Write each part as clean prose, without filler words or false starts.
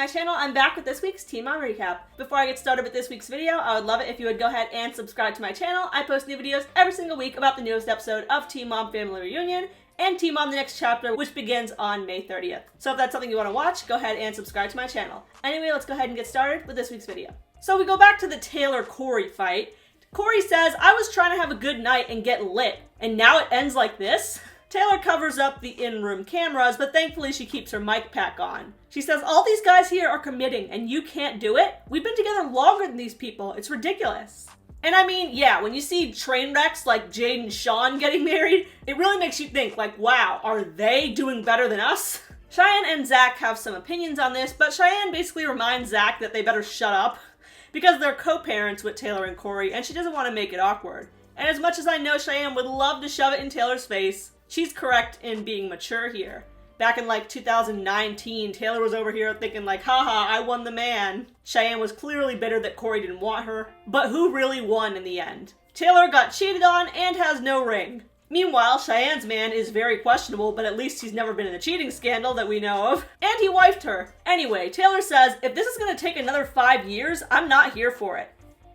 my channel. I'm back with this week's Teen Mom Recap. Before I get started with this week's video, I would love it if you would go ahead and subscribe to my channel. I post new videos every single week about the newest episode of Teen Mom Family Reunion and Teen Mom The Next Chapter, which begins on May 30th. So if that's something you want to watch, go ahead and subscribe to my channel. Anyway, let's go ahead and get started with this week's video. So we go back to the Taylor-Cory fight. Cory says, I was trying to have a good night and get lit, and now it ends like this? Taylor covers up the in-room cameras, but thankfully she keeps her mic pack on. She says, all these guys here are committing, and you can't do it? We've been together longer than these people. It's ridiculous. And I mean, yeah, when you see train wrecks like Jade and Sean getting married, it really makes you think, like, wow, are they doing better than us? Cheyenne and Zach have some opinions on this, but Cheyenne basically reminds Zach that they better shut up because they're co-parents with Taylor and Cory, and she doesn't want to make it awkward. And as much as I know Cheyenne would love to shove it in Taylor's face, she's correct in being mature here. Back in like 2019, Taylor was over here thinking like, haha, I won the man. Cheyenne was clearly bitter that Cory didn't want her, but who really won in the end? Taylor got cheated on and has no ring. Meanwhile, Cheyenne's man is very questionable, but at least he's never been in a cheating scandal that we know of, and he wifed her. Anyway, Taylor says, if this is gonna take another 5 years, I'm not here for it.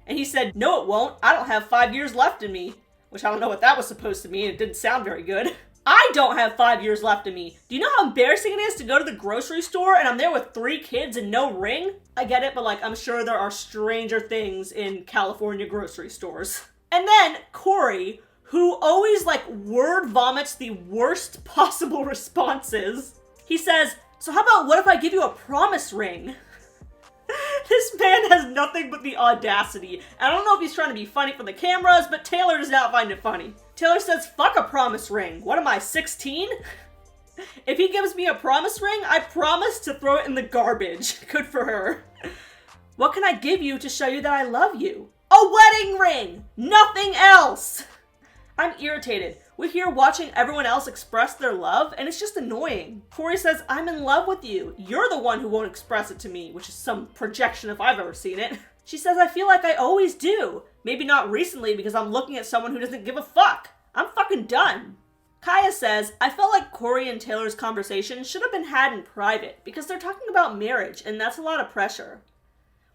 And he said, no it won't, I don't have 5 years left in me. Which I don't know what that was supposed to mean, it didn't sound very good. I don't have 5 years left in me. Do you know how embarrassing it is to go to the grocery store and I'm there with 3 kids and no ring? I get it, but like, I'm sure there are stranger things in California grocery stores. And then Cory, who always like word vomits the worst possible responses. He says, so how about what if I give you a promise ring? This man has nothing but the audacity. I don't know if he's trying to be funny for the cameras, but Taylor does not find it funny. Taylor says, fuck a promise ring. What am I, 16? If he gives me a promise ring, I promise to throw it in the garbage. Good for her. What can I give you to show you that I love you? A wedding ring! Nothing else! I'm irritated. We're here watching everyone else express their love, and it's just annoying. Cory says, I'm in love with you. You're the one who won't express it to me, which is some projection if I've ever seen it. She says, I feel like I always do. Maybe not recently because I'm looking at someone who doesn't give a fuck. I'm fucking done. Kaya says, I felt like Cory and Taylor's conversation should have been had in private because they're talking about marriage, and that's a lot of pressure.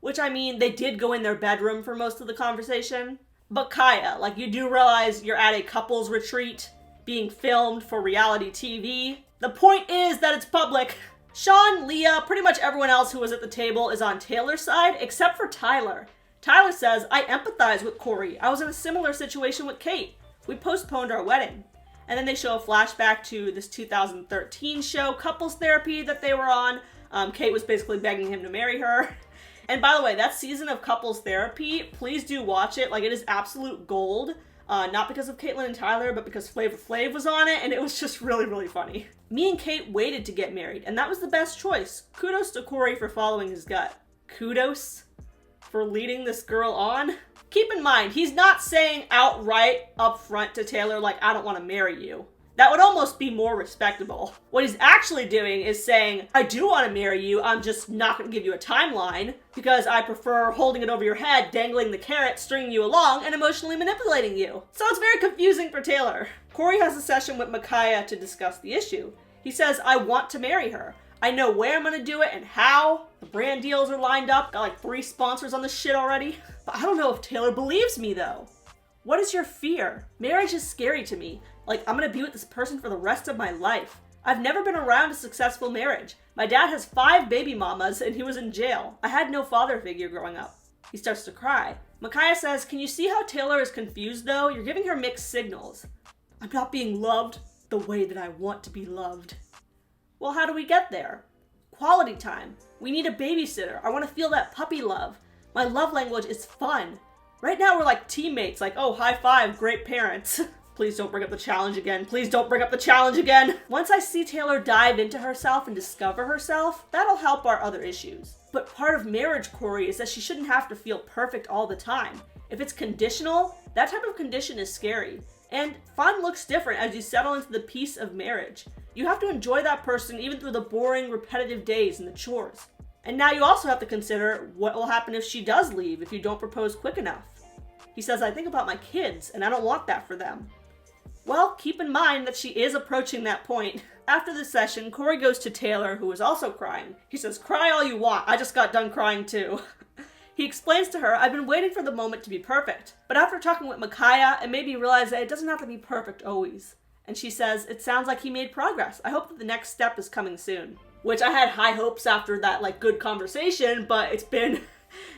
Which, I mean, they did go in their bedroom for most of the conversation. But Kaya, like, you do realize you're at a couples retreat being filmed for reality TV. The point is that it's public. Sean, Leah, pretty much everyone else who was at the table is on Taylor's side, except for Tyler. Tyler says, I empathize with Cory. I was in a similar situation with Kate. We postponed our wedding. And then they show a flashback to this 2013 show, Couples Therapy, that they were on. Kate was basically begging him to marry her. And by the way, that season of Couples Therapy, please do watch it. Like, it is absolute gold. Not because of Caitlyn and Tyler, but because Flavor Flav was on it, and it was just really, really funny. Me and Kate waited to get married, and that was the best choice. Kudos to Cory for following his gut. Kudos for leading this girl on. Keep in mind, he's not saying outright up front to Taylor, like, I don't want to marry you. That would almost be more respectable. What he's actually doing is saying, I do want to marry you, I'm just not going to give you a timeline because I prefer holding it over your head, dangling the carrot, stringing you along, and emotionally manipulating you. So it's very confusing for Taylor. Cory has a session with Micaiah to discuss the issue. He says, I want to marry her. I know where I'm going to do it and how. The brand deals are lined up. Got like 3 sponsors on this shit already. But I don't know if Taylor believes me though. What is your fear? Marriage is scary to me. Like, I'm gonna be with this person for the rest of my life. I've never been around a successful marriage. My dad has 5 baby mamas and he was in jail. I had no father figure growing up. He starts to cry. Micaiah says, can you see how Taylor is confused though? You're giving her mixed signals. I'm not being loved the way that I want to be loved. Well, how do we get there? Quality time. We need a babysitter. I want to feel that puppy love. My love language is fun. Right now we're like teammates, like, oh, high five, great parents. Please don't bring up the challenge again. Please don't bring up the challenge again. Once I see Taylor dive into herself and discover herself, that'll help our other issues. But part of marriage, Cory, is that she shouldn't have to feel perfect all the time. If it's conditional, that type of condition is scary. And fun looks different as you settle into the peace of marriage. You have to enjoy that person even through the boring, repetitive days and the chores. And now you also have to consider what will happen if she does leave if you don't propose quick enough. He says, I think about my kids and I don't want that for them. Well, keep in mind that she is approaching that point. After the session, Cory goes to Taylor, who is also crying. He says, "Cry all you want, I just got done crying too." He explains to her, "I've been waiting for the moment to be perfect. But after talking with Micaiah, it made me realize that it doesn't have to be perfect always." And she says, "It sounds like he made progress. I hope that the next step is coming soon." Which I had high hopes after that, good conversation, but it's been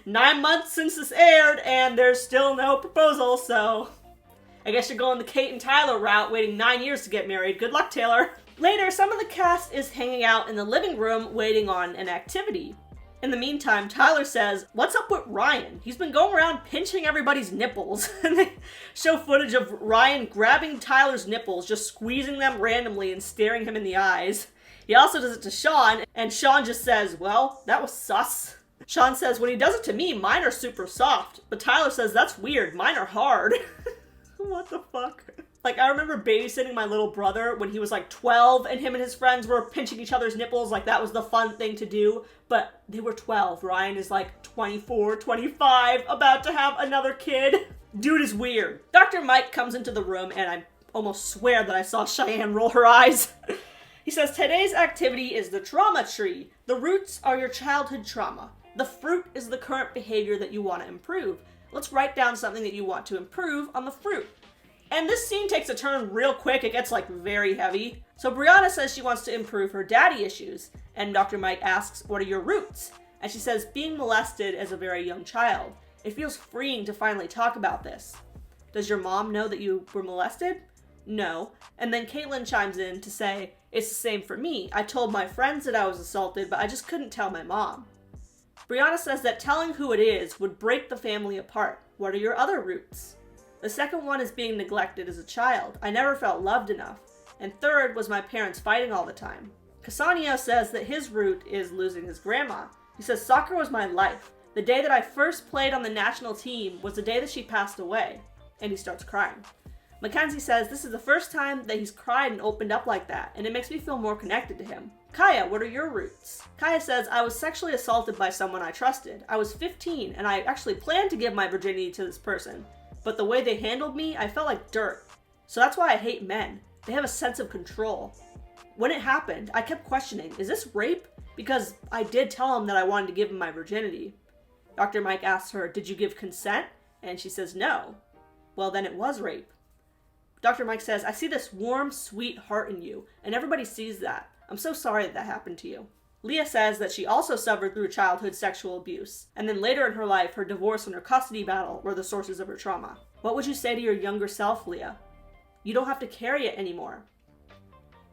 9 months since this aired, and there's still no proposal, so I guess you're going the Kate and Tyler route, waiting 9 years to get married. Good luck, Taylor. Later, some of the cast is hanging out in the living room waiting on an activity. In the meantime, Tyler says, "What's up with Ryan? He's been going around pinching everybody's nipples." And they show footage of Ryan grabbing Tyler's nipples, just squeezing them randomly and staring him in the eyes. He also does it to Sean, and Sean just says, "Well, that was sus." Sean says, "When he does it to me, mine are super soft." But Tyler says, "That's weird, mine are hard." What the fuck? I remember babysitting my little brother when he was 12 and him and his friends were pinching each other's nipples. That was the fun thing to do. But they were 12. Ryan is 24, 25, about to have another kid. Dude is weird. Dr. Mike comes into the room and I almost swear that I saw Cheyenne roll her eyes. He says, "Today's activity is the trauma tree. The roots are your childhood trauma. The fruit is the current behavior that you want to improve. Let's write down something that you want to improve on the fruit." And this scene takes a turn real quick. It gets very heavy. So Briana says she wants to improve her daddy issues. And Dr. Mike asks, "What are your roots?" And she says, "Being molested as a very young child. It feels freeing to finally talk about this." "Does your mom know that you were molested?" "No." And then Caitlin chimes in to say, "It's the same for me. I told my friends that I was assaulted, but I just couldn't tell my mom." Briana says that telling who it is would break the family apart. "What are your other roots?" "The second one is being neglected as a child. I never felt loved enough. And third was my parents fighting all the time." Casanio says that his root is losing his grandma. He says, "Soccer was my life. The day that I first played on the national team was the day that she passed away." And he starts crying. Mackenzie says this is the first time that he's cried and opened up like that, and it makes me feel more connected to him. "Kaya, what are your roots?" Kaya says, "I was sexually assaulted by someone I trusted. I was 15, and I actually planned to give my virginity to this person. But the way they handled me, I felt like dirt. So that's why I hate men. They have a sense of control. When it happened, I kept questioning, is this rape? Because I did tell him that I wanted to give him my virginity." Dr. Mike asks her, "Did you give consent?" And she says no. "Well, then it was rape." Dr. Mike says, "I see this warm, sweet heart in you, and everybody sees that. I'm so sorry that that happened to you." Leah says that she also suffered through childhood sexual abuse, and then later in her life, her divorce and her custody battle were the sources of her trauma. "What would you say to your younger self, Leah? You don't have to carry it anymore."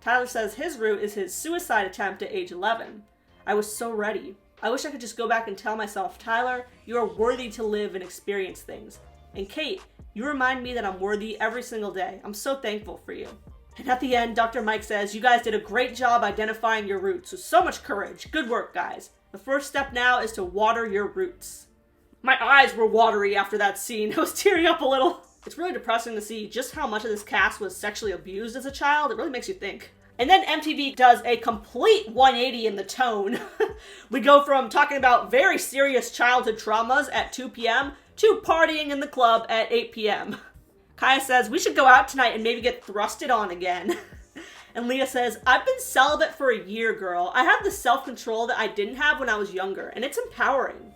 Tyler says his root is his suicide attempt at age 11. "I was so ready. I wish I could just go back and tell myself, Tyler, you are worthy to live and experience things. And Kate, you remind me that I'm worthy every single day. I'm so thankful for you." And at the end, Dr. Mike says, "You guys did a great job identifying your roots, so much courage. Good work, guys. The first step now is to water your roots." My eyes were watery after that scene. I was tearing up a little. It's really depressing to see just how much of this cast was sexually abused as a child. It really makes you think. And then MTV does a complete 180 in the tone. We go from talking about very serious childhood traumas at 2 p.m. to partying in the club at 8 p.m. Kaya says, "We should go out tonight and maybe get thrusted on again." And Leah says, "I've been celibate for a year, girl. I have the self-control that I didn't have when I was younger, and it's empowering."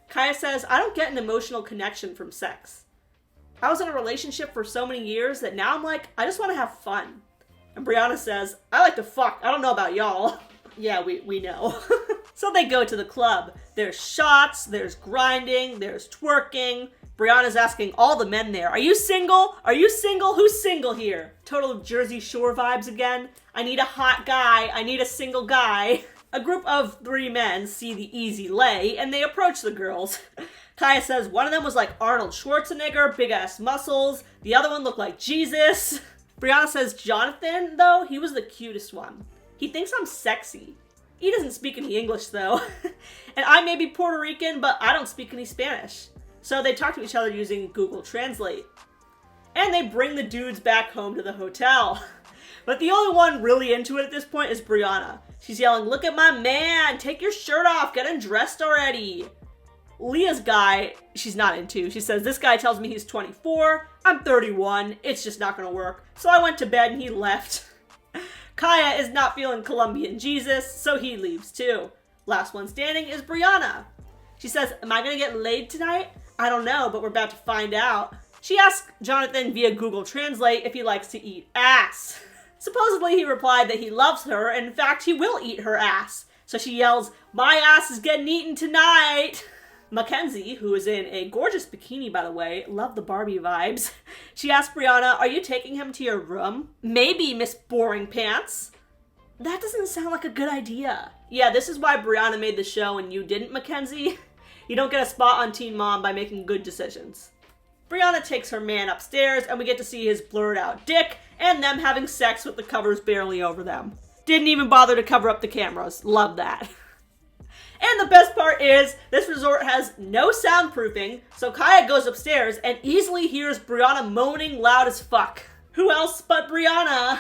Kaya says, "I don't get an emotional connection from sex. I was in a relationship for so many years that now I'm like, I just want to have fun." And Briana says, "I like to fuck. I don't know about y'all." Yeah, we know. So they go to the club. There's shots, there's grinding, there's twerking. Briana's asking all the men there, "Are you single? Are you single? Who's single here?" Total Jersey Shore vibes again. I need a hot guy. I need a single guy. A group of 3 men see the easy lay, and they approach the girls. Kaya says one of them was like Arnold Schwarzenegger, big-ass muscles. The other one looked like Jesus. Briana says Jonathan, though, he was the cutest one. He thinks I'm sexy. He doesn't speak any English, though. And I may be Puerto Rican, but I don't speak any Spanish. So they talk to each other using Google Translate. And they bring the dudes back home to the hotel. But the only one really into it at this point is Briana. She's yelling, "Look at my man! Take your shirt off! Get undressed already!" Leah's guy, she's not into. She says, this guy tells me he's 24. I'm 31. It's just not gonna work. So I went to bed and he left. Kaya is not feeling Colombian Jesus, so he leaves too. Last one standing is Briana. She says, am I gonna get laid tonight? I don't know, but we're about to find out. She asks Jonathan via Google Translate if he likes to eat ass. Supposedly he replied that he loves her, and in fact he will eat her ass. So she yells, my ass is getting eaten tonight. Mackenzie, who is in a gorgeous bikini by the way, love the Barbie vibes. She asks Briana, are you taking him to your room? Maybe, Miss Boring Pants. That doesn't sound like a good idea. Yeah, this is why Briana made the show and you didn't, Mackenzie. You don't get a spot on Teen Mom by making good decisions. Briana takes her man upstairs and we get to see his blurred out dick and them having sex with the covers barely over them. Didn't even bother to cover up the cameras. Love that. And the best part is, this resort has no soundproofing, so Kaya goes upstairs and easily hears Briana moaning loud as fuck. Who else but Briana?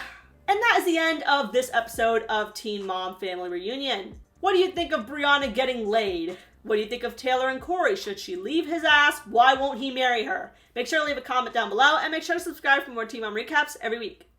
And that is the end of this episode of Teen Mom Family Reunion. What do you think of Briana getting laid? What do you think of Taylor and Cory? Should she leave his ass? Why won't he marry her? Make sure to leave a comment down below and make sure to subscribe for more Teen Mom recaps every week.